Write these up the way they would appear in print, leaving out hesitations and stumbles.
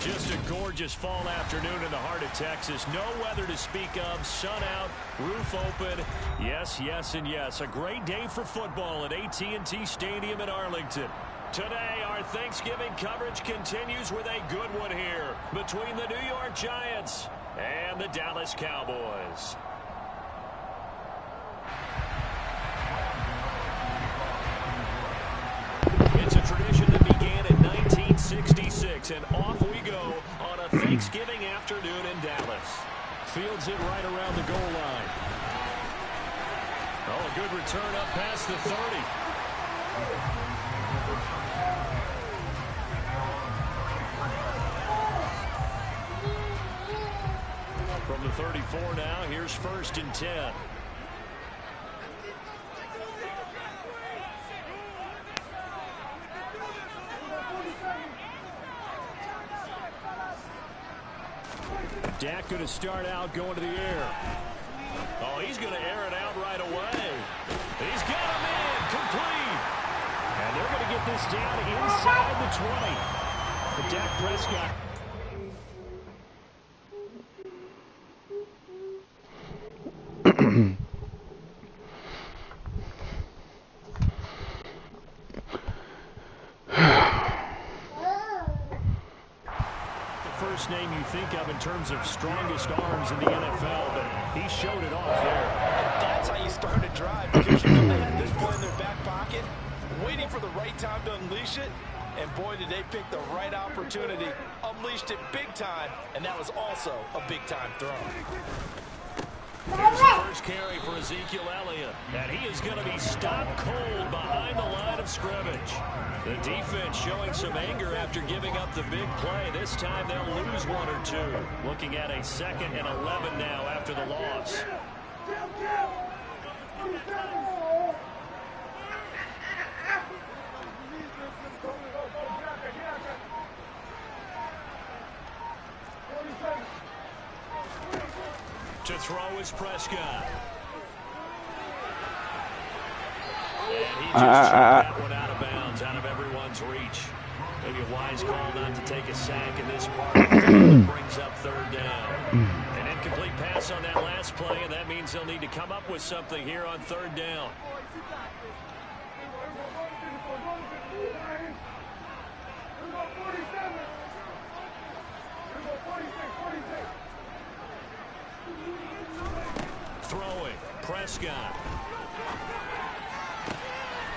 Just a gorgeous fall afternoon in the heart of Texas. No weather to speak of. Sun out, roof open. Yes, yes, and yes. A great day for football at AT&T Stadium in Arlington. Today, our Thanksgiving coverage continues with a good one here between the New York Giants and the Dallas Cowboys. It's a tradition that began in 1966, and off we go on a Thanksgiving afternoon in Dallas. Fields it right around the goal line. Oh, a good return up past the 30. From the 34 now, here's 1st and 10. Dak going to start out going to the air. Oh, he's going to air it out right away. He's got him in, complete. And they're going to get this down inside the 20. But Dak Prescott. First name you think of in terms of strongest arms in the NFL, but he showed it off there. And that's how you start a drive, because you know they had this play in their back pocket, waiting for the right time to unleash it, and boy, did they pick the right opportunity, unleashed it big time, and that was also a big-time throw. Here's the first carry for Ezekiel Elliott, and he is going to be stopped cold behind the line of scrimmage. The defense showing some anger after giving up the big play. This time they'll lose 1 or 2. Looking at a 2nd and 11 now after the loss. To throw is Prescott. And he just checked that one out of bounds, out of everyone's reach. Maybe a wise call not to take a sack in this part of the field. Brings up 3rd down. An incomplete pass on that last play, and that means they'll need to come up with something here on 3rd down. Throwing, Prescott.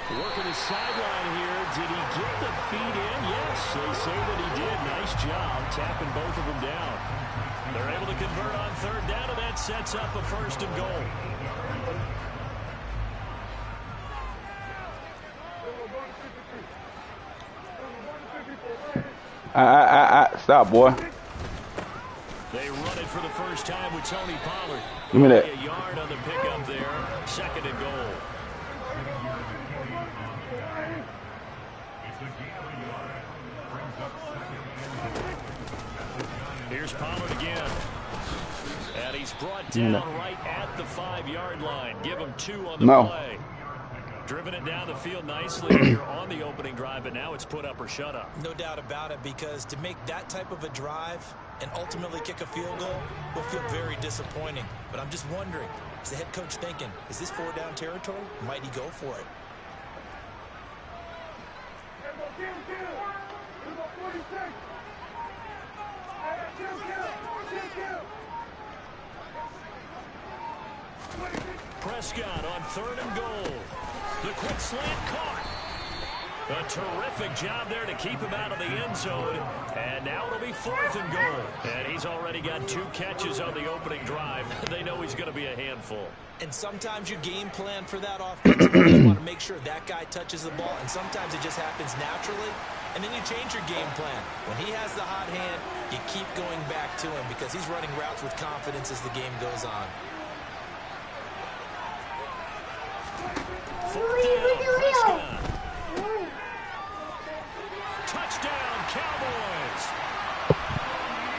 Working his sideline here. Did he get the feet in? Yes, they say that he did. Nice job tapping both of them down. They're able to convert on 3rd down, and that sets up a 1st and goal. Stop, boy. They run it for the first time with Tony Pollard. Give me that. A yard on the pickup there. 2nd and goal. Here's Pollard again. And he's brought down right at the 5-yard line. Give him 2 on the play. Driven it down the field nicely here on the opening drive, but now it's put up or shut up. No doubt about it, because to make that type of a drive and ultimately kick a field goal will feel very disappointing. But I'm just wondering, is the head coach thinking, is this 4-down territory? Might he go for it? Prescott on 3rd and goal. The quick slant caught. A terrific job there to keep him out of the end zone. And now it'll be 4th and goal. And he's already got 2 catches on the opening drive. They know he's going to be a handful. And sometimes you game plan for that offensively. You want to make sure that guy touches the ball. And sometimes it just happens naturally. And then you change your game plan. When he has the hot hand, you keep going back to him because he's running routes with confidence as the game goes on. 4th down, Prescott. Touchdown, Cowboys.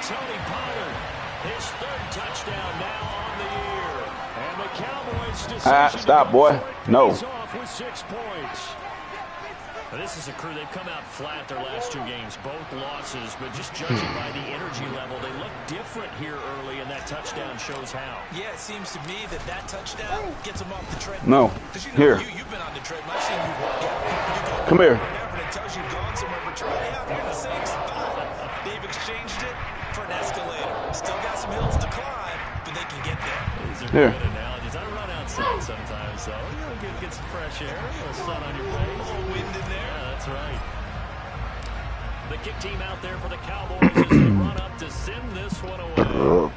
Tony Pollard, his 3rd touchdown now on the year. And the Cowboys decide stop, boy. No. off with 6 points. This is a crew. They've come out flat their last 2 games, both losses, but just judging by the energy level, they look different here early, and that touchdown shows how. Yeah, it seems to me that touchdown gets them off the treadmill. No, you know, here. You've been on the treadmill. I've seen you walk out. You go Come here. and it tells you you've gone somewhere, but you're right out here in the same spot. They've exchanged it for an escalator. Still got some hills to climb, but they can get there. These are good analogies. I run outside sometimes, though. You know, get some fresh air, a little sun on your face. A little wind in there. Yeah, that's right. The kick team out there for the Cowboys as they run up to send this one away.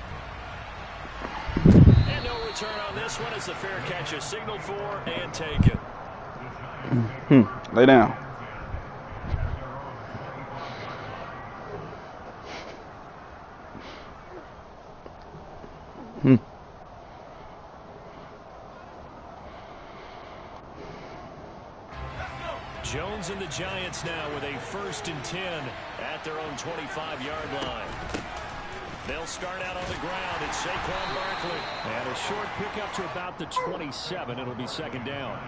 And no return on this one as the fair catch is signaled for and taken. Lay down. Jones and the Giants now with a 1st and 10 at their own 25-yard line. They'll start out on the ground. It's Saquon Barkley. And a short pickup to about the 27. It'll be 2nd down.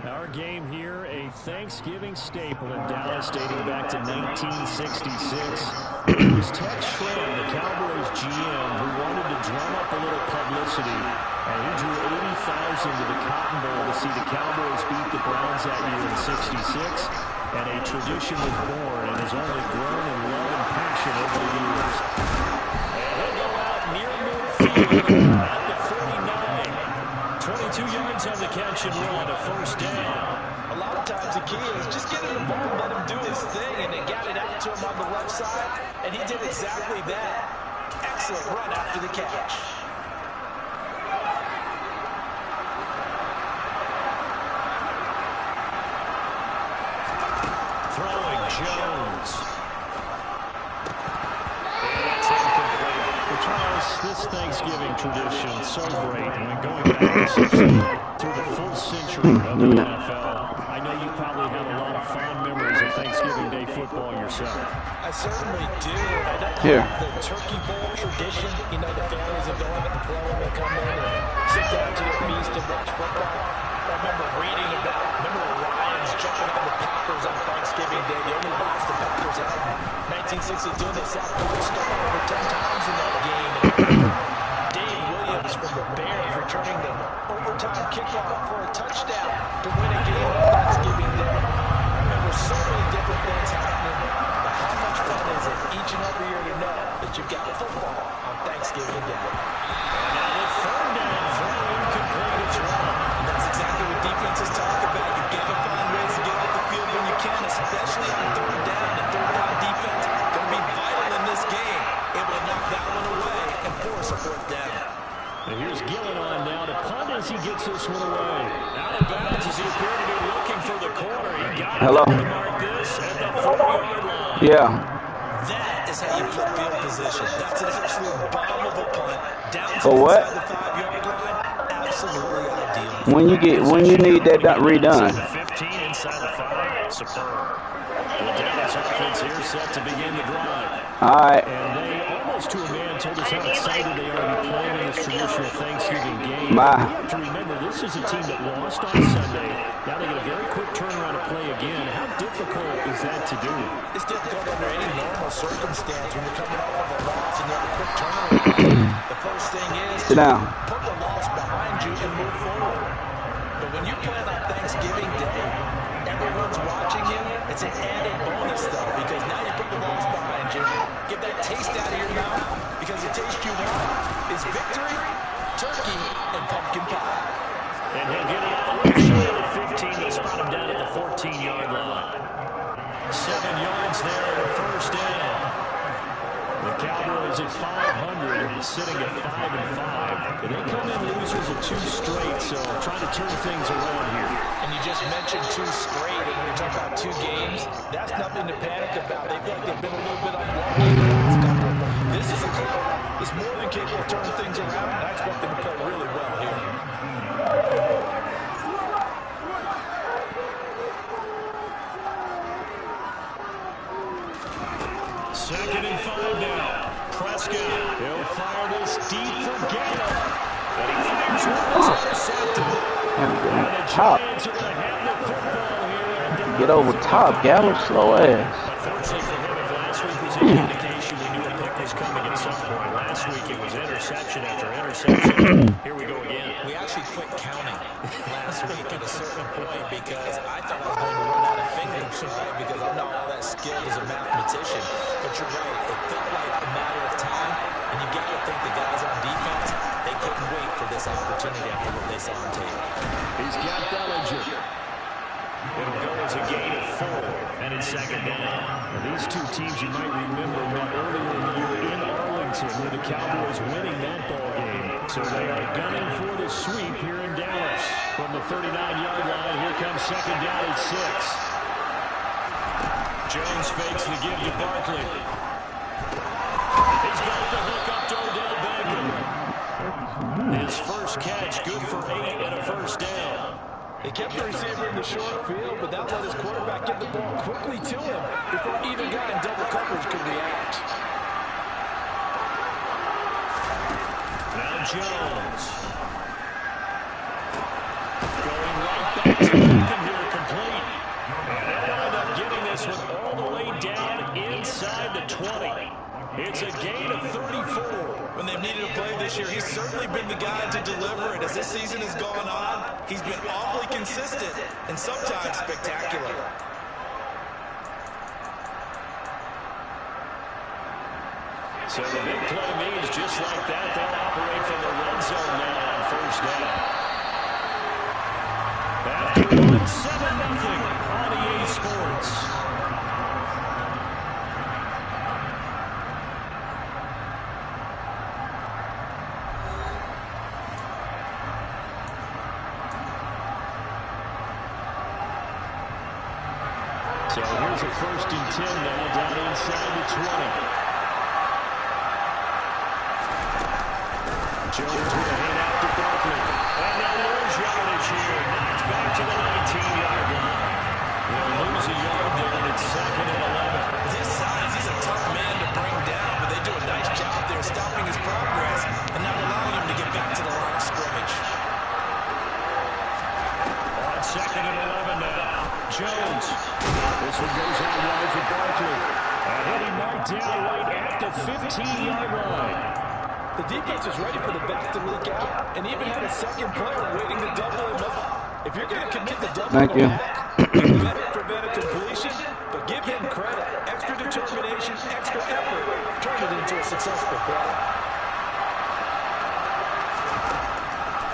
Our game here, a Thanksgiving staple in Dallas dating back to 1966. It was Ted Schramm, the Cowboys GM, who wanted to drum up a little publicity. And he drew 80,000 to the Cotton Bowl to see the Cowboys beat the Browns that year in '66. And a tradition was born and has only grown in love and passion over the years. And he'll go out near midfield at the 49. 22 yards on the catch and run, a 1st down. A lot of times the key is just get him the ball, let him do his thing, and they got it out to him on the left side, and he did exactly that. Excellent run after the catch. Throwing Jones. And that's incomplete. Well, Charles, this Thanksgiving tradition is so great. When going back through the full century of the NFL, I know you probably have a lot of fond memories of Thanksgiving Day football yourself. I certainly do. I don't know the turkey bowl tradition. You know, the families will go in and play and they come in and sit down to their feast and watch football. I remember reading about, the Lions jumping on the Packers on Thanksgiving Day. They only lost the Packers out in 1962. They sacked Paul Starr over 10 times in that game. And Dave Williams from the Bears returning the overtime kickoff for a touchdown to win a game on Thanksgiving Day. I remember so many different things happening. But how much fun is it each and every year to know that you've got football on Thanksgiving Day? And now the 3rd down, throw incomplete. It's wrong. And that's exactly what defenses talk about. You've got to find ways to get off the field when you can, especially on 3rd down. And 3rd down defense going to be vital in this game. Able to knock that one away and force a 4th down. And here's Gillen on now to punt as he gets this one away. Out of bounds as he appeared to be looking for the corner. He got it to mark this at the 40-yard line. Yeah. That is how you flip field position. That's an absolute bomb of a punt. Down to what? inside the 5-yard line. Absolutely ideal. When you need that redone. 15 inside the 5. Superb. The Dallas offense here set to begin the drive. All right. And they almost to a man told us how excited they are to be playing in this traditional Thanksgiving game. Bye. We have to remember this is a team that lost on Sunday. Now they get a very quick turnaround to play again. How difficult is that to do? It's difficult under any normal circumstance when you're coming off of a loss and you have a quick turnaround. The first thing is Sit down. Put the loss behind you and move forward. But when you play on Thanksgiving Day, everyone's watching you. It's an added bonus, though, because now you put the loss behind you. Get that taste out of your mouth, because the taste you want is victory, turkey, and pumpkin pie. And he'll get it all the way short of the 15. They'll spot him down at the 14-yard line. 7 yards there and a 1st down. The Cowboys at 500, sitting at 5-5. They come in losers of 2 straight, so trying to turn things around here. And you just mentioned 2 straight, and when you're talking about 2 games, that's nothing to panic about. They feel like they've been a little bit unlucky in the last couple. This is a club that's more than capable of turning things around, and I expect them to play really well here. Second and 5 now. Prescott, he'll fire this deep for Gale. And he fires one that's intercepted. And the Giants are going to have the football here at their Get over top, Gallup, slow ass. Unfortunately for him, if last week was an indication we knew a pick was coming at some point. Last week it was interception after interception. Here we go again. We actually quit counting last week at a certain point because I thought I was going to run out of fingers, right? Because I'm not all that skilled as a mathematician. But you're right. It felt like a matter of time. And you got to think the guys on defense, they couldn't wait for this opportunity after what they saw on tape. He's got Bellinger. It'll go as a gain of 4, and it's second down. Now, these two teams you might remember met earlier in the year in Arlington with the Cowboys winning that ball game. So they are gunning for the sweep here in Dallas. From the 39-yard line, here comes second down at 6. Jones fakes the give to Barkley. He's got the hook up to Odell Beckham. His first catch, good for 8 and a first down. They kept the receiver in the short field, but that let his quarterback get the ball quickly to him before either guy in double coverage could react. Now Jones. Going right back to Beckham here, complete. And they'll wind up getting this one all the way down inside the 20. It's a gain of 34. When they've needed a play this year, he's certainly been the guy to deliver it. As this season has gone on, he's been awfully consistent and sometimes spectacular. So the big play means just like that, they'll operate from the red zone now on first down. After 7-0 on EA Sports. So here's a 1st and 10 now down inside the 20. Jones with a hand out to Barkley. And they'll lose yardage here. Knocked back to the 19-yard line. They'll lose a yard there, and it's 2nd and 11. His size, he's a tough man to bring down, but they do a nice job there stopping his progress and not allowing him to get back to the line of scrimmage. On 2nd and 11 now. Jones. This one goes out wide for Barkley. And Hoodie marked down right at the 15-yard line. The defense was ready for the back to leak out and even had a second player waiting to double him up. If you're going to commit the double back, you better prevent a completion, but give him credit. Extra determination, extra effort, turn it into a successful play.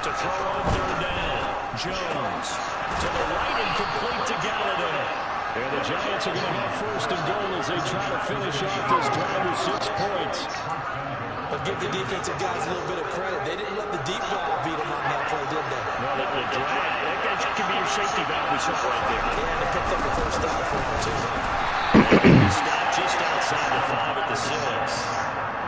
To throw on 3rd down. Jones to the right and complete to Galladay. And the Giants are going to have 1st and goal as they try to finish off this drive with 6 points. But give the defensive guys a little bit of credit. They didn't let the deep ball beat them on that play, did they? No, the drag, that can be your safety valve we saw right there. Yeah, and they picked up the 1st down for him, too. Stop just outside the 5 at the 6.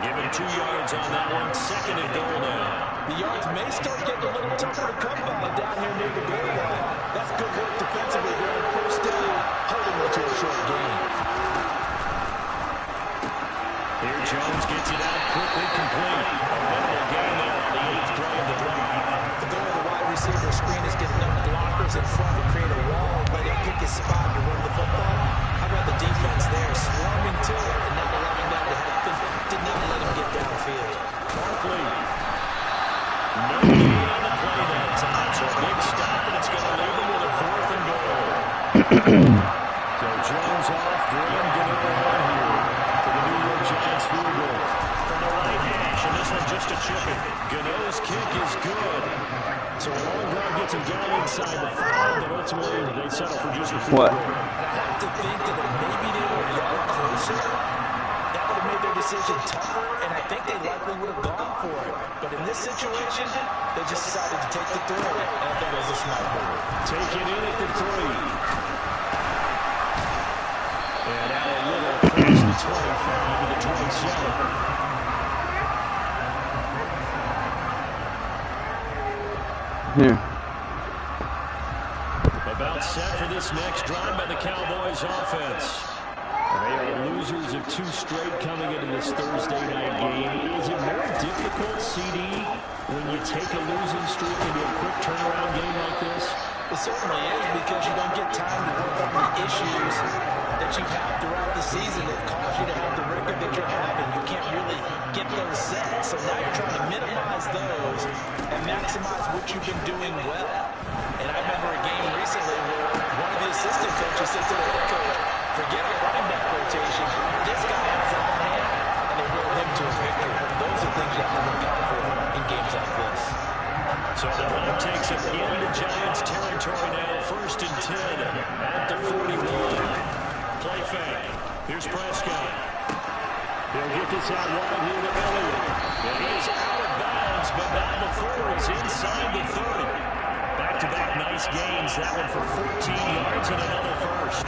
Give him 2 yards on that one. 2nd and goal now. The yards may start getting a little tougher to come by down here near the goal line. That's good work defensively there on 1st down, holding it to a short gain. Here Jones gets it out quickly, complete. Another gain there on the 8th play of the drive. The goal of the wide receiver screen is get enough blockers in front to create a wall and let him pick his spot to run the football. How about the defense there, swarming to it and not allowing that to happen? Did not let him get downfield. Barkley. No gain on the play that time, so a big stop, and it's going to leave him with a 4th and goal. So Jones off, Graham Gano on here for the New York Giants field goal. From the right hash, and this one just a chip it. Gano's kick is good. So a long drive gets him down inside the 5, but ultimately they settle for just a field goal. I have to think that if maybe they were a yard closer, that would have made their decision tougher, and I think they likely would have gone for it. But in this situation, they just decided to take the throw, and I thought it was a smart move. Take it in at the 3. And out a little across the 25 to the 27. Here. About set for this next drive by the Cowboys offense. They are losers of 2 straight coming into this Thursday night game. Is it more difficult, CD, when you take a losing streak into a quick turnaround game like this? It certainly is, because you don't get time to work on the issues that you've had throughout the season that cause you to have the record that you're having. You can't really get those set. So now you're trying to minimize those and maximize what you've been doing well. And I remember a game recently where one of the assistant coaches said to the head coach, forget a running back rotation. This guy has a hot hand, and they rolled him to a victory. Those are things you have to look out for in games like this. So the Hawk takes it into Giants territory now, 1st and 10 at the 41. Play fake. Here's Prescott. He'll get this out wide here to Elliott. And he is out of bounds, but not before he's inside the 30. Back-to-back nice gains. That one for 14 yards and another first.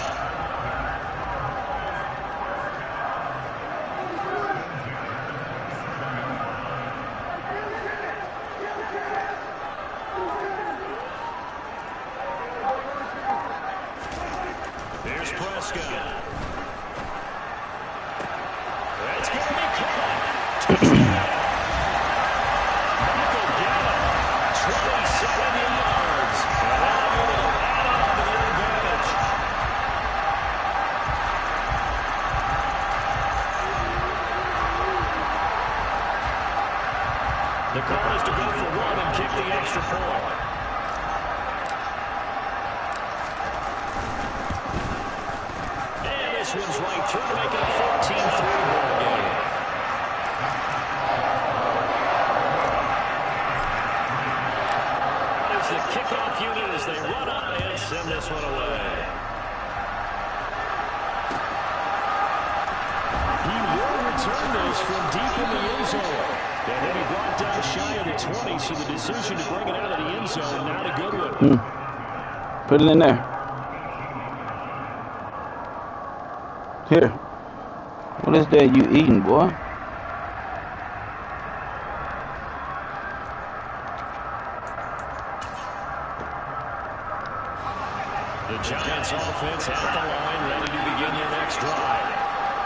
The call is to go for one and kick the extra point. And this one's right through to make it a 14-3 ball game. That is the kickoff unit as they run up and send this one away. He will return this from deep in the end zone. And then he brought down shy of the 20, so the decision to bring it out of the end zone, not a good one. Put it in there. Here. What is that you eating, boy? The Giants offense at the line, ready to begin your next drive.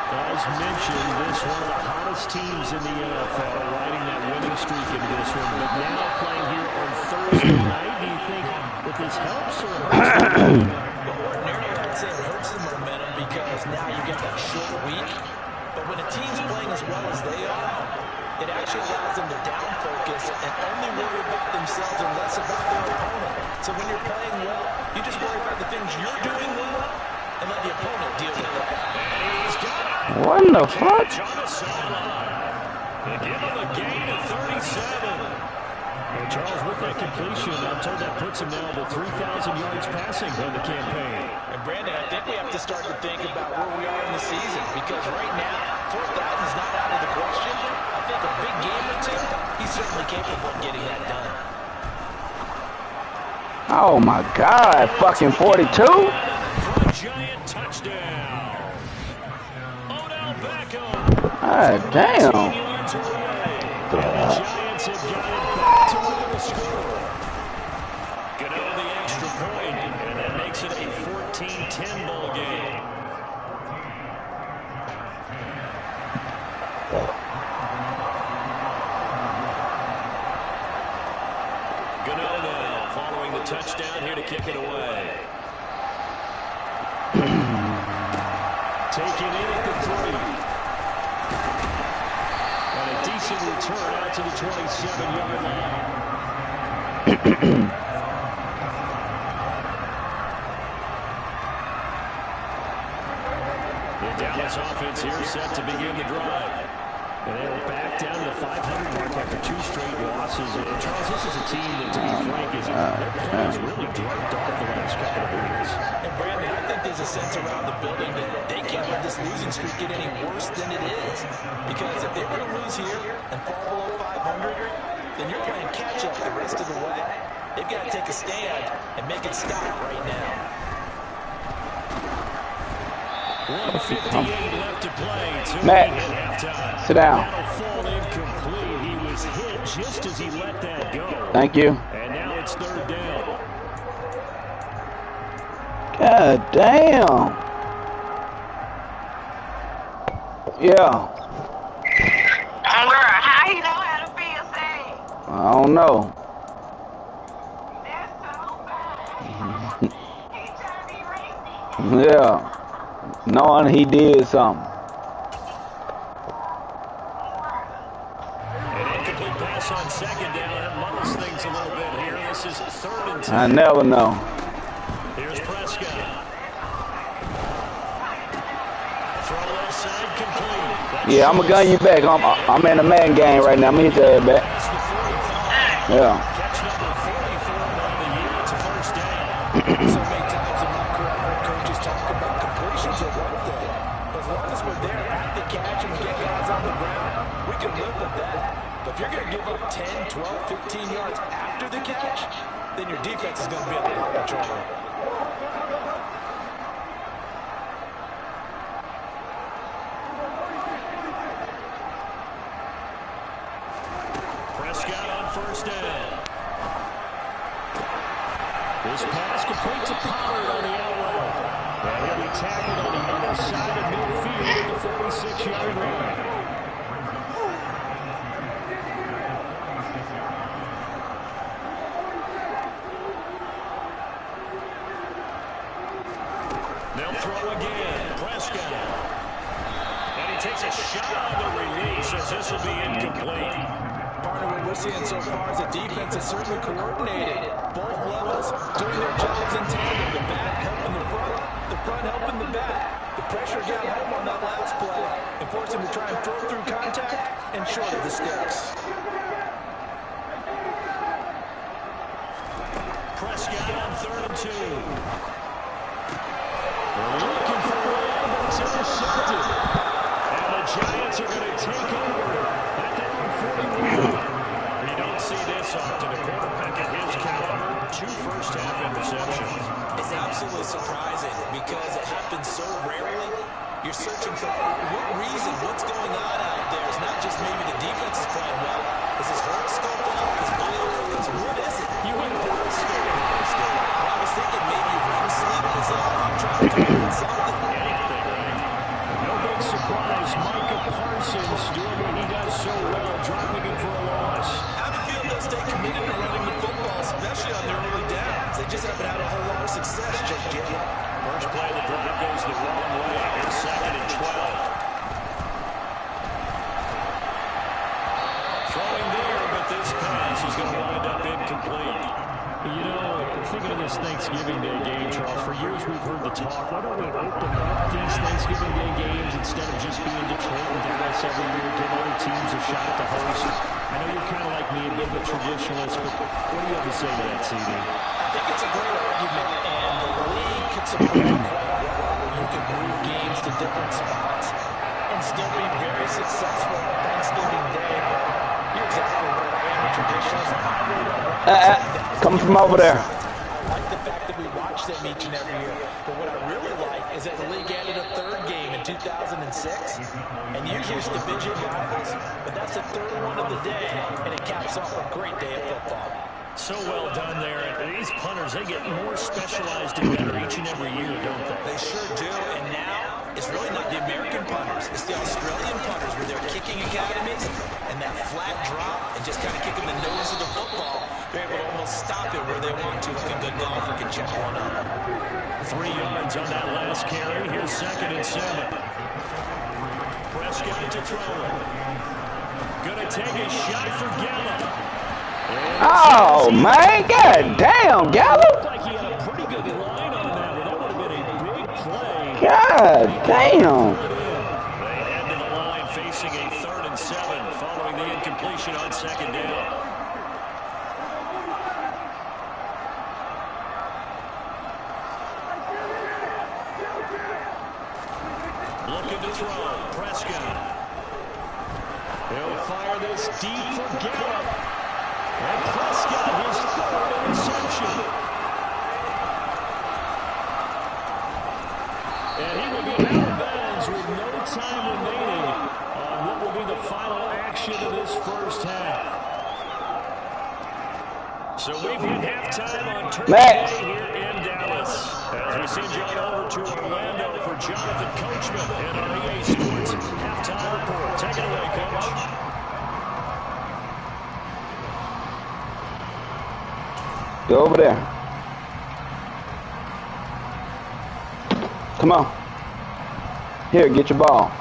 As mentioned, this one of the hottest teams in the NFL, riding that winning streak into this one. But now playing here on Thursday night, do you think that this helps or hurts the momentum? Ordinarily, I'd say it hurts the momentum because now you get that short week. But when a team's playing as well as they are, it actually allows them to down focus and only worry about themselves and less about their opponent. So when you're playing well, you just worry about the things you're doing well and let the opponent deal with that. What in the fuck? They give him a gain of 37. And Charles, with that completion, I'm told that puts him now over 3,000 yards passing on the campaign. And Brandon, I think we have to start to think about where we are in the season, because right now, 4,000 is not out of the question. I think a big game or two, he's certainly capable of getting that done. Oh my God, fucking 42? For a Giant touchdown. God damn. Giants have got it back to where the score. Gonna the extra point, and that makes it a 14-10 ball game. Gano following the touchdown here to kick it away. Taking in at the 3. And a decent return out to the 27-yard line. The Dallas offense here set to begin the drive. And they are back down to the 500 mark after 2 straight losses. And Charles, this is a team that, to be frank, their play has really dropped off the last couple of weeks. And Brandon, I think there's a sense around the building that they can't let this losing streak get any worse than it is. Because if they were to lose here and fall below 500, then you're playing catch-up the rest of the way. They've got to take a stand and make it stop right now. 1:58 left to play. Matt, sit down. That'll fall incomplete. He was hit just as he let that go. Thank you. And now it's 3rd down. God damn. Yeah. How you know how to be a thing? I don't know. That's so bad. Yeah. Knowing he did something. An incomplete pass on second down. That muddles things a little bit here. This is 3rd and 10. I never know. Here's Prescott. Throw left side complete. Yeah, I'm gonna gun you back. I'm in a man game right now. I'm gonna hit your ass back. Yeah. Catch number 44 on the year. It's a first down. So many times in my career, I heard coaches talk about completions are one thing. As long as we're there at the catch and we get guys on the ground, we can live with that. But if you're going to give up 10, 12, 15 yards after the catch, then your defense is going to be in a lot of trouble. Prescott on first down. This pass complete to Pollard on the outlet. And he'll be tackled on the other side of midfield at the 46-yard line. They'll throw again. Prescott. And he takes a shot on the release as this will be incomplete. Part of what we're seeing so far is the defense is certainly coordinated. Both levels doing their jobs in tandem. The back helping the front helping the back. The pressure got home on that last play and forced him to try and throw through contact and short of the sticks. Prescott on 3rd and 2. They're looking for one, but it's intercepted. And the Giants are going to take over at their own 41. You don't see this often. A quarterback at his caliber, 2 first-half interceptions. It's absolutely surprising because it happens so rarely. You're searching for what reason, what's going on out there. It's not just maybe the defense is playing well. Is his horoscope off? Is blue? What is it? You went horoscope. I was thinking maybe REM sleep was off. I'm trying to find something. Anything, right? No big surprise. Micah Parsons doing what he does so well, dropping it for a loss. I have a feeling they'll stay committed to running the football, especially on their early downs. They just haven't had a whole lot of success just yet. First play of the drive goes the wrong way. It's 2nd and 12. Throwing there, but this pass is going to wind up incomplete. You know, thinking of this Thanksgiving Day game, Charles, for years we've heard the talk. Why don't we open up these Thanksgiving Day games instead of just being Detroit and Dallas every year, give other teams a shot to host? I know you're kind of like me, a bit of a traditionalist, but what do you have to say to that, CD? I think it's a great argument, and the league could support it quite well. You could move games to different spots and still be very successful on Thanksgiving Day. But you're exactly right. I am a traditionalist. I really don't want Coming from over there. I like the fact that we watch them each and every year. But what I really like is that the league added a 3rd game in 2006. And usually it's division rivals, but that's the 3rd one of the day, and it caps off a great day of football. So well done there. These punters, they get more specialized and better each and every year, don't they? They sure do, and now it's really not the American punters. It's the Australian punters with their kicking academies and that flat drop and just kind of kicking the nose of the football. They're able to almost stop it where they want to. Like a good golfer can check one up. 3 yards on that last carry. Here's 2nd and 7. Prescott to throw it. Gonna take a shot for Gallup. Oh, man. God damn, Gallup. Looked like he had a pretty good line on that one. That would have been a big play. God damn. They head to the line facing a 3rd and 7 following the incompletion on 2nd down. Looking to throw. Prescott. He'll fire this deep for Gallup. And Prescott, his 3rd interception. And he will be out of bounds with no time remaining on what will be the final action of this first half. So we've hit halftime on Turkey Day here in Dallas. As we send you on over to Orlando for Jonathan Coachman and our EA Sports halftime report. Take it away, Coach. Go over there. Come on. Here, get your ball.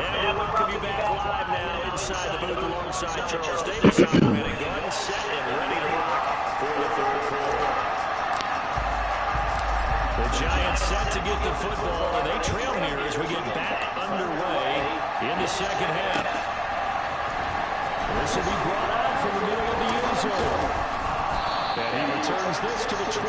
And we'll welcome you back live now inside the booth alongside Charles Davis operating gun, set and ready to rock for the third quarter. The Giants set to get the football, and they trail here as we get back underway in the second half. This will be brought out from the middle of the end zone. And he returns this to the 22.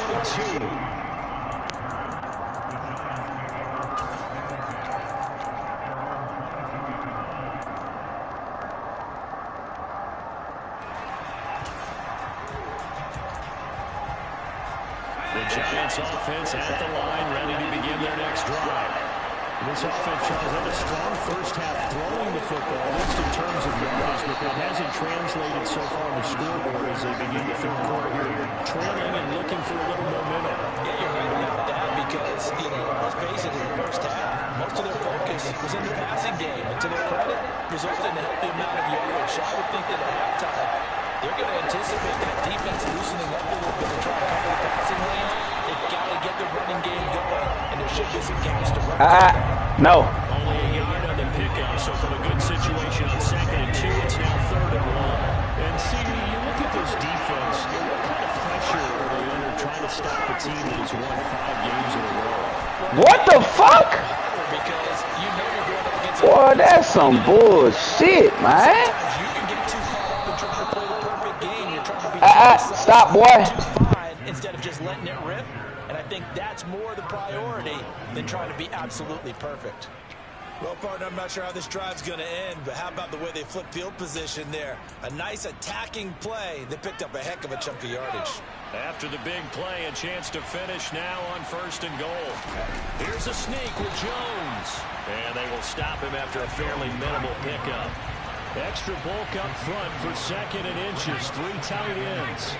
The Giants offense at the line, ready to begin their next drive. This offense, Charles, had a strong first half throwing the football, at least in terms of yards, but that hasn't translated so far on the scoreboard as they begin the third quarter here, trailing and looking for a little momentum. Yeah, you're right about that because, let's face it, in the first half, most of their focus was in the passing game, and to their credit, resulted in a healthy amount of yardage. So I would think that at halftime, they're going to anticipate that defense loosening up a little bit and try to cover the passing lane. They've got to get the running game going, and there should be some gaps to run. No. Only a yard on the pickup, so from a good situation on 2nd and 2, it's now 3rd and 1. And CD, you look at this defense, what kind of pressure are they under trying to stop a team that has won 5 games in a row? What the fuck? Because you know you're going up against Boy, that's some bullshit, man. you can get too caught up in trying to play the perfect game. You're trying to be Stop, boy. fine instead of just letting it rip. And I think that's more the priority than trying to be absolutely perfect. Well, partner, I'm not sure how this drive's going to end, but how about the way they flip field position there? A nice attacking play. They picked up a heck of a chunk of yardage. After the big play, a chance to finish now on 1st and goal. Here's a sneak with Jones. And they will stop him after a fairly minimal pickup. Extra bulk up front for 2nd and inches. 3 tight ends.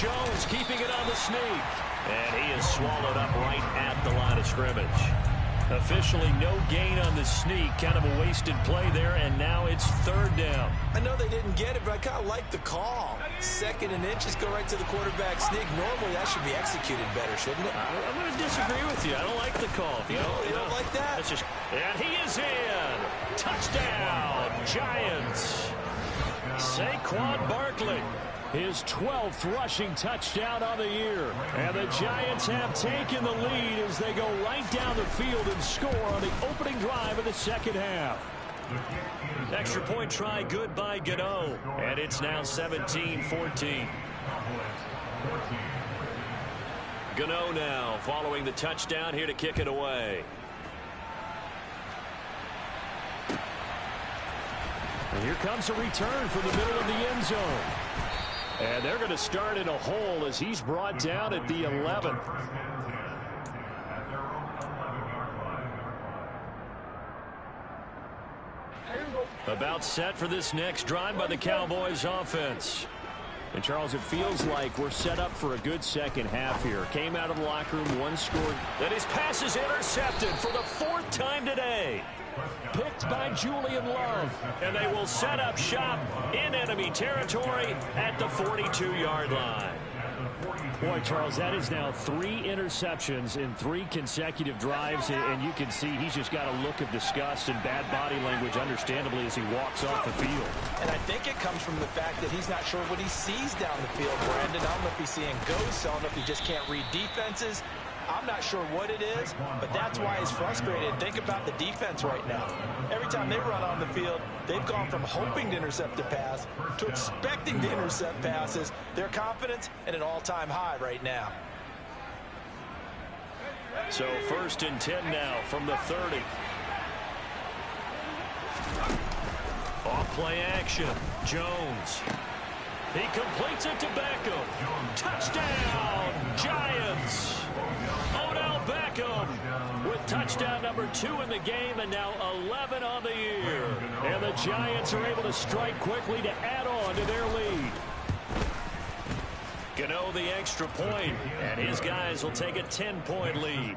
Jones keeping it on the sneak. And he is swallowed up right at the line of scrimmage. Officially no gain on the sneak. Kind of a wasted play there, and now it's 3rd down. I know they didn't get it, but I kind of like the call. 2nd and inches, go right to the quarterback sneak. Normally, that should be executed better, shouldn't it? I'm going to disagree with you. I don't like the call. You don't like that? And he is in. Touchdown, Giants. Saquon Barkley. His 12th rushing touchdown of the year. And the Giants have taken the lead as they go right down the field and score on the opening drive of the second half. Extra point try good by Gano. And it's now 17-14. Gano now following the touchdown here to kick it away. And here comes a return from the middle of the end zone. And they're going to start in a hole as he's brought down at the 11th. About set for this next drive by the Cowboys offense. And Charles, it feels like we're set up for a good second half here. Came out of the locker room, 1 scored. Then his pass is intercepted for the 4th time today. Picked by Julian Love. And they will set up shop in enemy territory at the 42-yard line. Boy, Charles, that is now 3 interceptions in 3 consecutive drives, and you can see he's just got a look of disgust and bad body language, understandably, as he walks off the field. And I think it comes from the fact that he's not sure what he sees down the field, Brandon. I don't know if he's seeing ghosts. I don't know if he just can't read defenses. I'm not sure what it is, but that's why he's frustrated. Think about the defense right now. Every time they run on the field, they've gone from hoping to intercept a pass to expecting to intercept passes. Their confidence at an all-time high right now. So 1st and 10 now from the 30. Off play action. Jones. He completes it to Beckham. Touchdown, Giants. Odell Beckham with touchdown number 2 in the game and now 11 on the year. And the Giants are able to strike quickly to add on to their lead. Gano the extra point, and his guys will take a 10-point lead.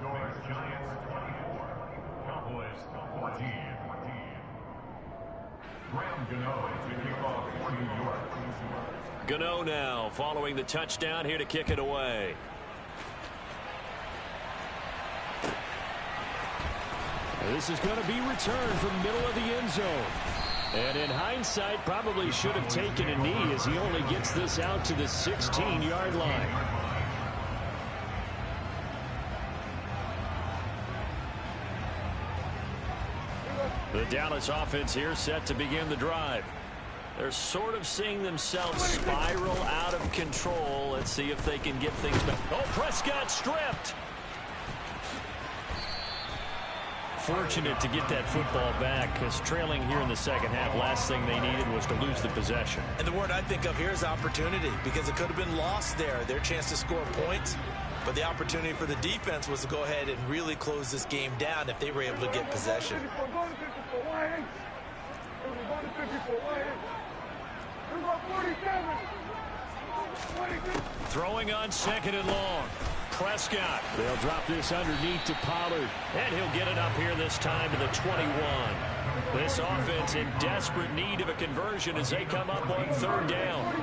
Gano now following the touchdown here to kick it away. This is going to be returned from middle of the end zone. And in hindsight, probably should have taken a knee as he only gets this out to the 16-yard line. The Dallas offense here set to begin the drive. They're sort of seeing themselves spiral out of control. Let's see if they can get things back. Oh, Prescott stripped. Fortunate to get that football back, because trailing here in the second half, last thing they needed was to lose the possession. And the word I think of here is opportunity, because it could have been lost there, their chance to score points. But the opportunity for the defense was to go ahead and really close this game down if they were able to get possession. Throwing on 2nd and long. Prescott. They'll drop this underneath to Pollard. And he'll get it up here this time to the 21. This offense in desperate need of a conversion as they come up on 3rd down.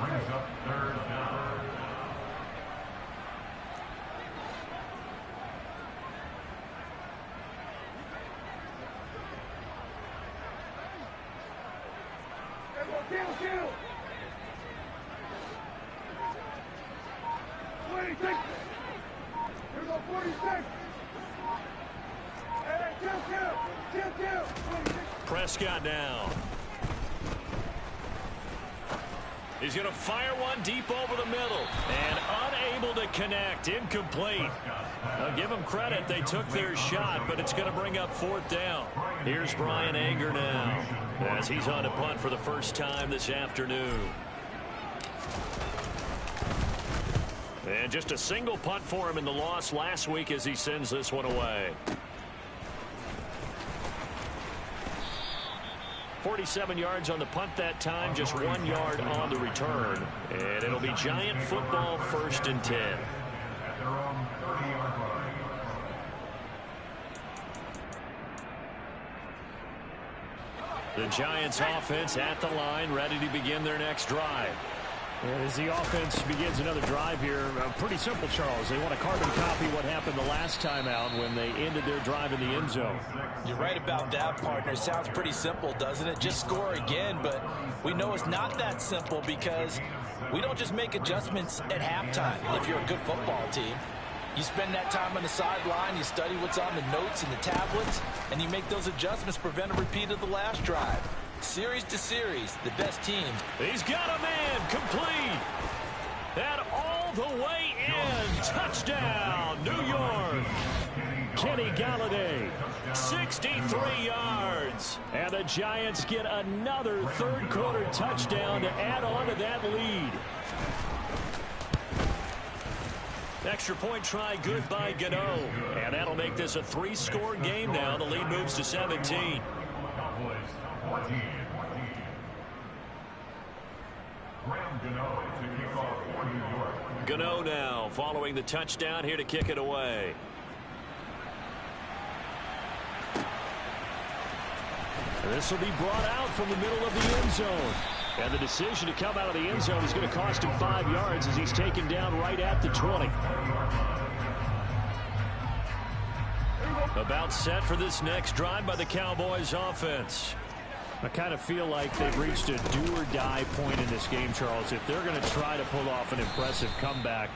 Prescott now. He's going to fire one deep over the middle. And unable to connect. Incomplete. I'll give them credit. They took their shot, but it's going to bring up 4th down. Here's Brian Anger now as he's on to punt for the first time this afternoon. And just a single punt for him in the loss last week as he sends this one away. 47 yards on the punt that time, just 1 yard on the return. And it'll be Giant football, 1st and 10. The Giants offense at the line, ready to begin their next drive. As the offense begins another drive here, pretty simple, Charles. They want to carbon copy what happened the last time out when they ended their drive in the end zone. You're right about that, partner. Sounds pretty simple, doesn't it? Just score again, but we know it's not that simple because we don't just make adjustments at halftime if you're a good football team. You spend that time on the sideline, you study what's on the notes and the tablets, and you make those adjustments to prevent a repeat of the last drive. Series to series, the best teams. He's got a man, complete. And all the way in. Touchdown, New York. Kenny Galladay, 63 yards. And the Giants get another 3rd quarter touchdown to add on to that lead. Extra point try good by Gano. And that'll make this a 3-score game now. The lead moves to 17. Gano now following the touchdown here to kick it away. This will be brought out from the middle of the end zone. And the decision to come out of the end zone is going to cost him 5 yards as he's taken down right at the 20. About set for this next drive by the Cowboys offense. I kind of feel like they've reached a do-or-die point in this game, Charles. If they're going to try to pull off an impressive comeback,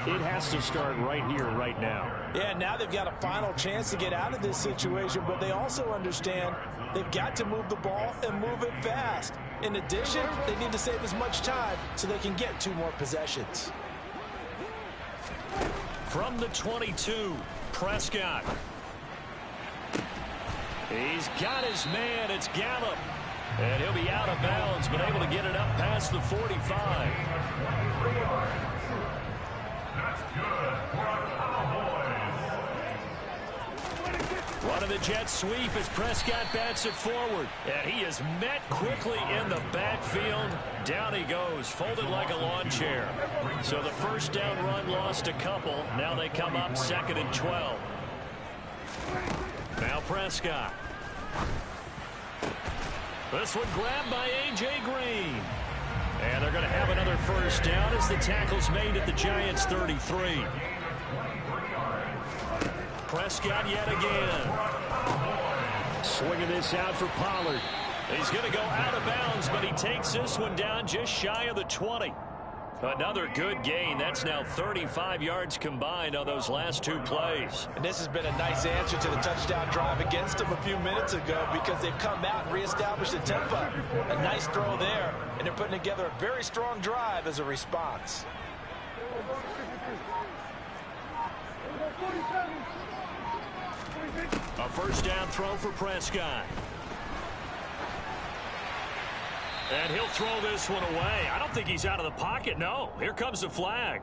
it has to start right here, right now. Yeah, now they've got a final chance to get out of this situation, but they also understand they've got to move the ball and move it fast. In addition, they need to save as much time so they can get 2 more possessions. From the 22, Prescott. He's got his man. It's Gallup. And he'll be out of bounds, but able to get it up past the 45. One of the Jets sweep as Prescott bats it forward. And he is met quickly in the backfield. Down he goes, folded like a lawn chair. So the first down run lost a couple. Now they come up 2nd and 12. Now Prescott. This one grabbed by A.J. Green. And they're going to have another first down as the tackle's made at the Giants' 33. Prescott yet again. Swinging this out for Pollard. He's going to go out of bounds, but he takes this one down just shy of the 20. Another good gain. That's now 35 yards combined on those last two plays. And this has been a nice answer to the touchdown drive against them a few minutes ago because they've come out and reestablished the tempo. A nice throw there, and they're putting together a very strong drive as a response. A first down throw for Prescott. And he'll throw this one away. I don't think he's out of the pocket. No, here comes the flag.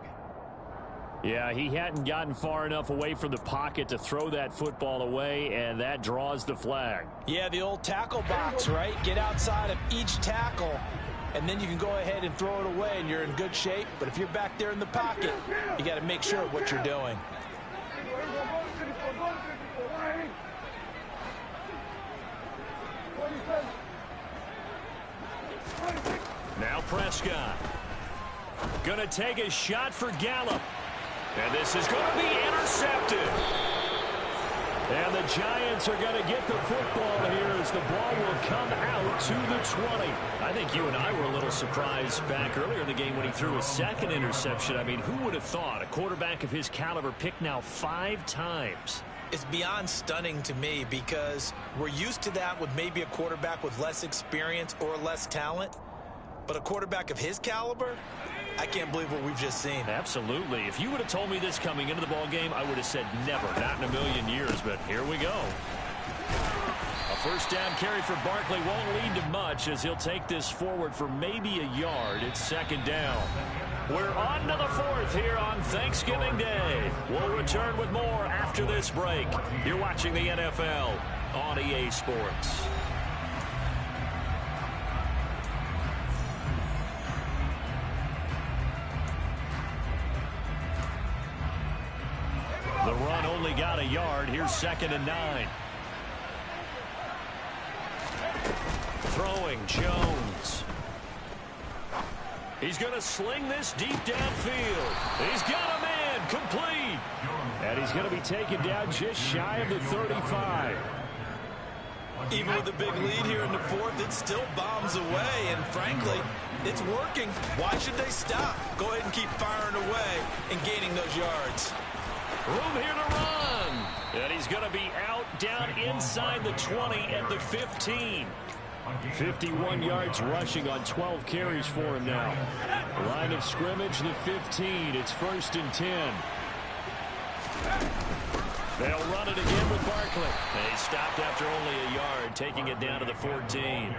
Yeah, he hadn't gotten far enough away from the pocket to throw that football away, and that draws the flag. Yeah, the old tackle box, right? Get outside of each tackle, and then you can go ahead and throw it away, and you're in good shape. But if you're back there in the pocket, you got to make sure of what you're doing. Now Prescott. Going to take a shot for Gallup. And this is going to be intercepted. And the Giants are going to get the football here as the ball will come out to the 20. I think you and I were a little surprised back earlier in the game when he threw a second interception. I mean, who would have thought a quarterback of his caliber picked now 5 times? It's beyond stunning to me because we're used to that with maybe a quarterback with less experience or less talent. But a quarterback of his caliber, I can't believe what we've just seen. Absolutely. If you would have told me this coming into the ball game, I would have said never, not in a million years. But here we go. A first down carry for Barkley won't lead to much as he'll take this forward for maybe a yard. It's second down. We're on to the 4th here on Thanksgiving Day. We'll return with more after this break. You're watching the NFL on EA Sports. The run only got a yard. Here's 2nd and 9. Throwing Jones. He's going to sling this deep downfield. He's got a man complete. And he's going to be taken down just shy of the 35. Even with a big lead here in the 4th, it still bombs away. And frankly, it's working. Why should they stop? Go ahead and keep firing away and gaining those yards. Room here to run. And he's going to be out down inside the 20 at the 15. 51 yards rushing on 12 carries for him now. Line of scrimmage, the 15. It's 1st and 10. They'll run it again with Barkley. They stopped after only a yard, taking it down to the 14.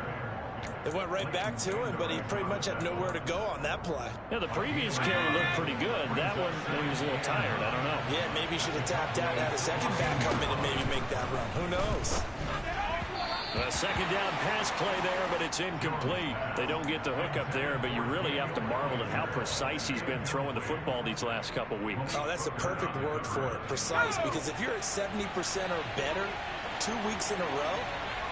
They went right back to him, but he pretty much had nowhere to go on that play. Yeah, the previous carry looked pretty good. That one, maybe he was a little tired. I don't know. Yeah, maybe he should have tapped out and had a second back come in and maybe make that run. Who knows? A second down pass play there, but it's incomplete. They don't get the hook up there, but you really have to marvel at how precise he's been throwing the football these last couple weeks. Oh, that's the perfect word for it, precise, because if you're at 70% or better 2 weeks in a row,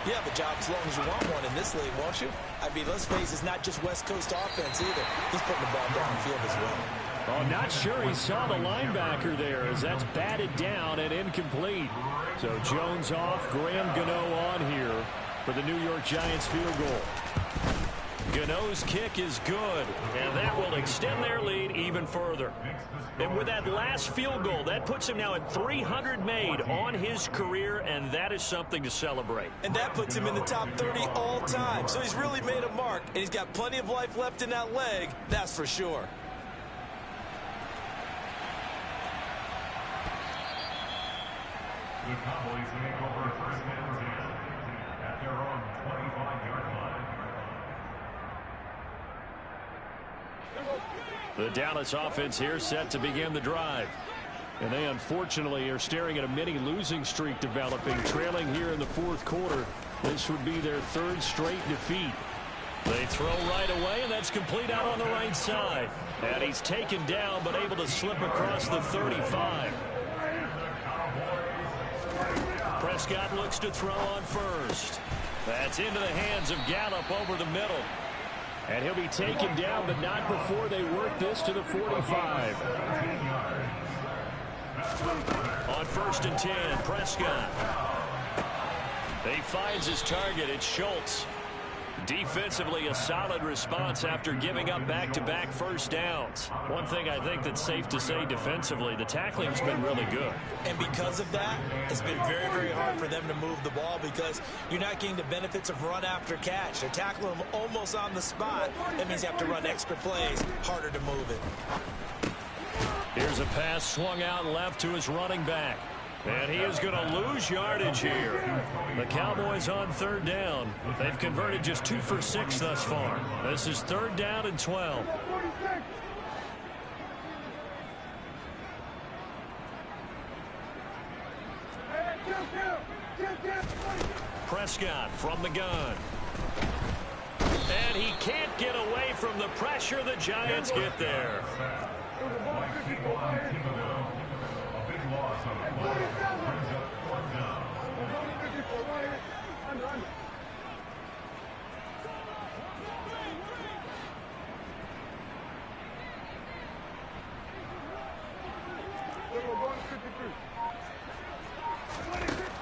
you have a job as long as you want one in this league, won't you? I mean, let's face it, it's not just West Coast offense either. He's putting the ball downfield as well. Oh, not sure he saw the linebacker there as that's batted down and incomplete. So Jones off, Graham Gano on here for the New York Giants field goal. Gano's kick is good, and that will extend their lead even further. And with that last field goal, that puts him now at 300 made on his career, and that is something to celebrate. And that puts him in the top 30 all time. So he's really made a mark, and he's got plenty of life left in that leg, that's for sure. The Cowboys make over first down at their own 25-yard line. The Dallas offense here set to begin the drive. And they unfortunately are staring at a mini losing streak developing, trailing here in the 4th quarter. This would be their 3rd straight defeat. They throw right away, and that's complete out on the right side. And he's taken down, but able to slip across the 35. Prescott looks to throw on first. That's into the hands of Gallup over the middle. And he'll be taken down, but not before they work this to the 45. On 1st and 10, Prescott. He finds his target. It's Schultz. Defensively, a solid response after giving up back-to-back first downs. One thing I think that's safe to say defensively, the tackling's been really good. And because of that, it's been very, very hard for them to move the ball because you're not getting the benefits of run after catch. They're tackling them almost on the spot. That means you have to run extra plays, harder to move it. Here's a pass swung out left to his running back. And he is going to lose yardage here. The Cowboys on 3rd down. They've converted just 2 for 6 thus far. This is 3rd down and 12. Prescott from the gun. And he can't get away from the pressure. The Giants get there.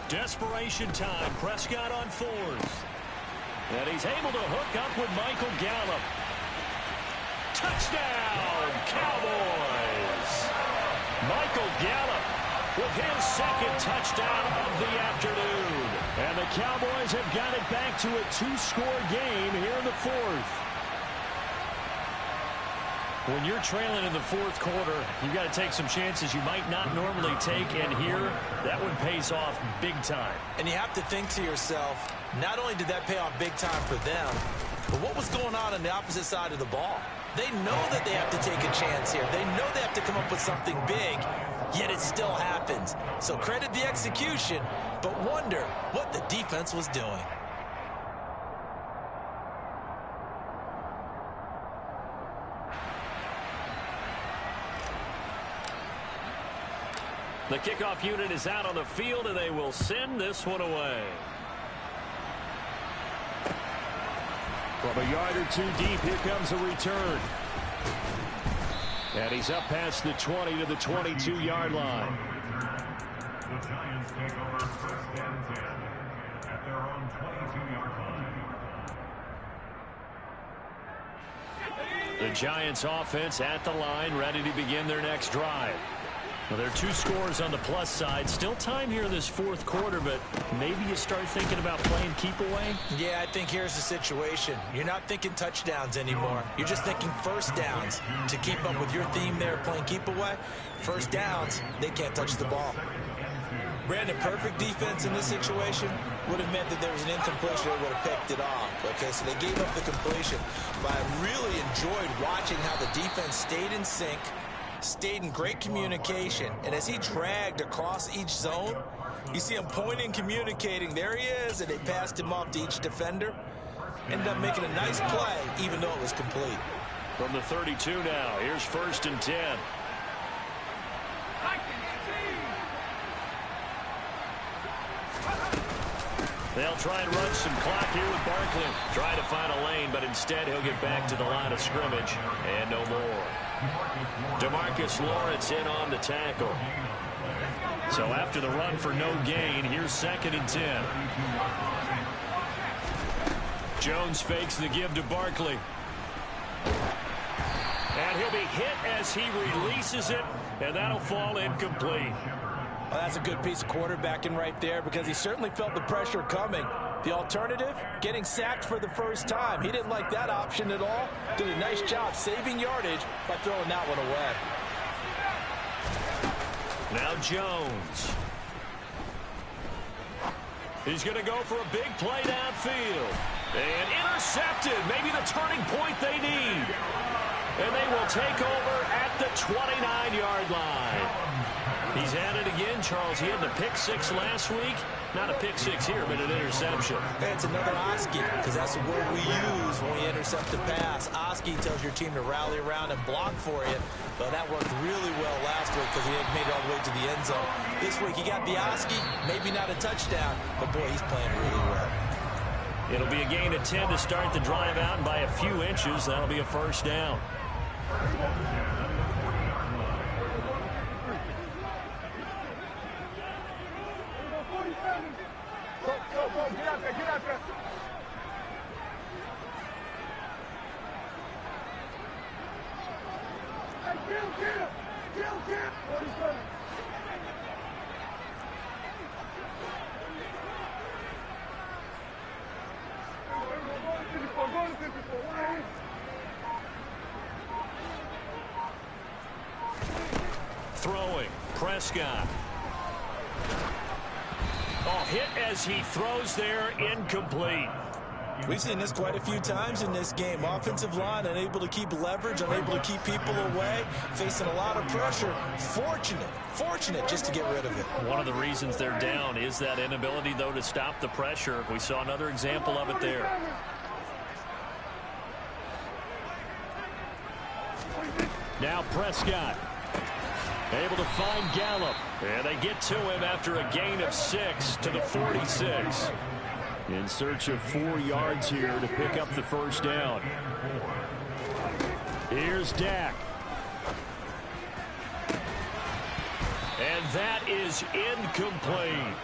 Desperation time. Prescott on 4th. And he's able to hook up with Michael Gallup. Touchdown, Cowboys! Michael Gallup with his 2nd touchdown of the afternoon. And the Cowboys have got it back to a 2-score game here in the 4th. When you're trailing in the 4th quarter, you've got to take some chances you might not normally take, and here, that one pays off big time. And you have to think to yourself, not only did that pay off big time for them, but what was going on the opposite side of the ball? They know that they have to take a chance here. They know they have to come up with something big, yet it still happens. So credit the execution, but wonder what the defense was doing. The kickoff unit is out on the field, and they will send this one away. From a yard or 2 deep, here comes a return. And he's up past the 20 to the 22-yard line. The Giants take over 1st and 10 at their own 22-yard line. The Giants offense at the line, ready to begin their next drive. Well, there are 2 scores on the plus side. Still time here in this 4th quarter, but maybe you start thinking about playing keep away? Yeah, I think here's the situation. You're not thinking touchdowns anymore. You're just thinking first downs. To keep up with your theme there, playing keep away, first downs, they can't touch the ball. Brandon, perfect defense in this situation would have meant that there was an incompletion that would have picked it off. Okay, so they gave up the completion. But I really enjoyed watching how the defense stayed in sync, stayed in great communication, and as he dragged across each zone, you see him pointing, communicating. There he is, and they passed him off to each defender. Ended up making a nice play, even though it was complete. From the 32 now, here's 1st and 10. They'll try and run some clock here with Barkley. Try to find a lane, but instead he'll get back to the line of scrimmage, and no more. DeMarcus Lawrence in on the tackle. So after the run for no gain, here's 2nd and 10. Jones fakes the give to Barkley. And he'll be hit as he releases it, and that'll fall incomplete. Well, that's a good piece of quarterbacking right there because he certainly felt the pressure coming. The alternative, getting sacked for the first time. He didn't like that option at all. Did a nice job saving yardage by throwing that one away. Now Jones. He's going to go for a big play downfield. And intercepted. Maybe the turning point they need. And they will take over at the 29-yard line. He's at it again, Charles. He had the pick 6 last week. Not a pick 6 here, but an interception. It's another Oski, because that's the word we use when we intercept the pass. Oski tells your team to rally around and block for you. But that worked really well last week because he had made it all the way to the end zone. This week he got the Oski, maybe not a touchdown, but boy, he's playing really well. It'll be a gain of 10 to start the drive out, and by a few inches, that'll be a first down. Throwing, Prescott. Oh, hit as he throws there, incomplete. We've seen this quite a few times in this game. Offensive line unable to keep leverage, unable to keep people away, facing a lot of pressure. Fortunate just to get rid of it. One of the reasons they're down is that inability, though, to stop the pressure. We saw another example of it there. Now Prescott. Able to find Gallup. And they get to him after a gain of 6 to the 46. In search of 4 yards here to pick up the first down. Here's Dak. And that is incomplete.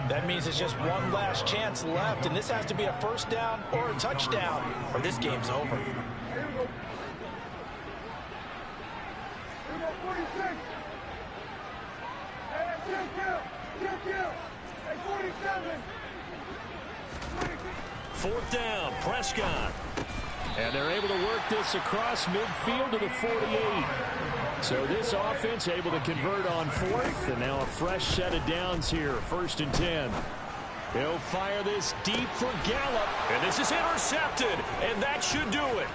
That means it's just one last chance left, and this has to be a first down or a touchdown, or this game's over. Fourth down, Prescott. And they're able to work this across midfield to the 48. So this offense able to convert on fourth, and now a fresh set of downs here, 1st and 10. He'll fire this deep for Gallup. And this is intercepted, and that should do it.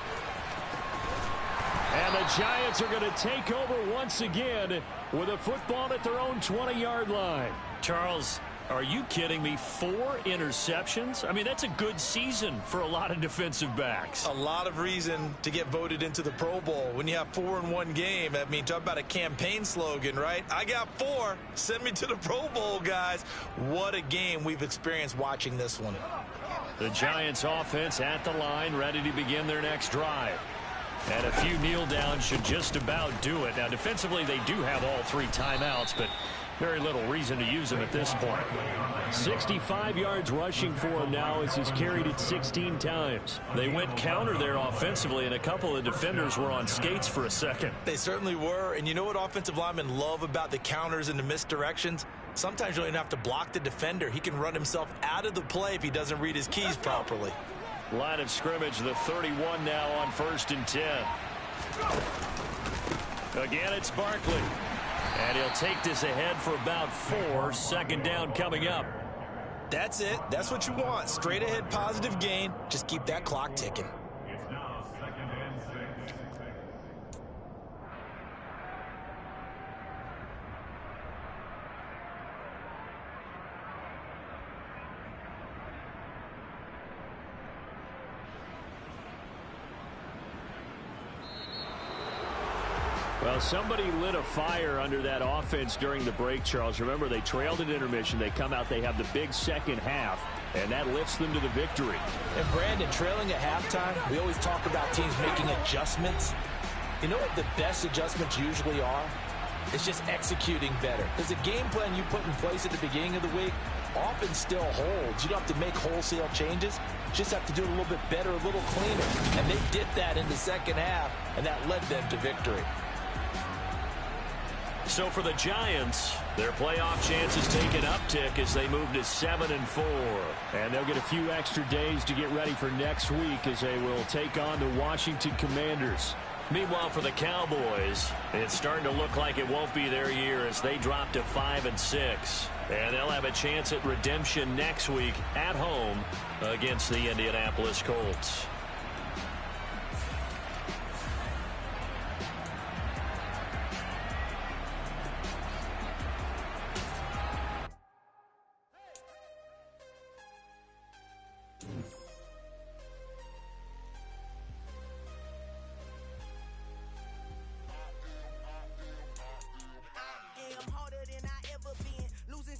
And the Giants are going to take over once again with a football at their own 20-yard line. Charles, are you kidding me? 4 interceptions? I mean, that's a good season for a lot of defensive backs. A lot of reason to get voted into the Pro Bowl. When you have 4 in one game, I mean, talk about a campaign slogan, right? I got 4. Send me to the Pro Bowl, guys. What a game we've experienced watching this one. The Giants offense at the line, ready to begin their next drive. And a few kneel downs should just about do it. Now, defensively, they do have all 3 timeouts, but very little reason to use them at this point. 65 yards rushing for him now as he's carried it 16 times. They went counter there offensively, and a couple of defenders were on skates for a second. They certainly were. And you know what offensive linemen love about the counters and the misdirections? Sometimes you don't even have to block the defender. He can run himself out of the play if he doesn't read his keys properly. Line of scrimmage, the 31 now on 1st and 10. Again, it's Barkley. And he'll take this ahead for about 4. 2nd down coming up. That's it. That's what you want. Straight ahead positive gain. Just keep that clock ticking. It's now 2nd and 6. Well, somebody lit a fire under that offense during the break, Charles. Remember, they trailed at intermission. They come out, they have the big second half, and that lifts them to the victory. And Brandon, trailing at halftime, we always talk about teams making adjustments. You know what the best adjustments usually are? It's just executing better. Because the game plan you put in place at the beginning of the week often still holds. You don't have to make wholesale changes. You just have to do it a little bit better, a little cleaner. And they did that in the second half, and that led them to victory. So for the Giants, their playoff chances take an uptick as they move to 7-4. And they'll get a few extra days to get ready for next week as they will take on the Washington Commanders. Meanwhile, for the Cowboys, it's starting to look like it won't be their year as they drop to 5-6. And they'll have a chance at redemption next week at home against the Indianapolis Colts.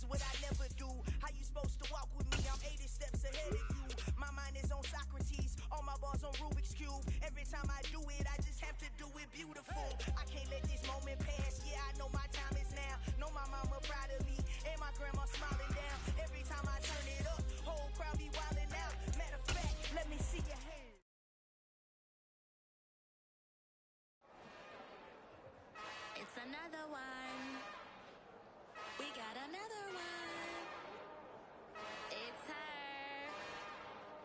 What I never do. How you supposed to walk with me? I'm 80 steps ahead of you. another one. We got another one. It's her.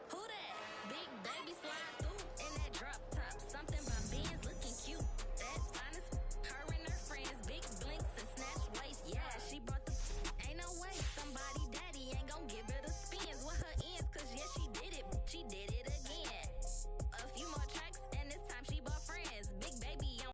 Who that? Big baby slide through in that drop top. Something about being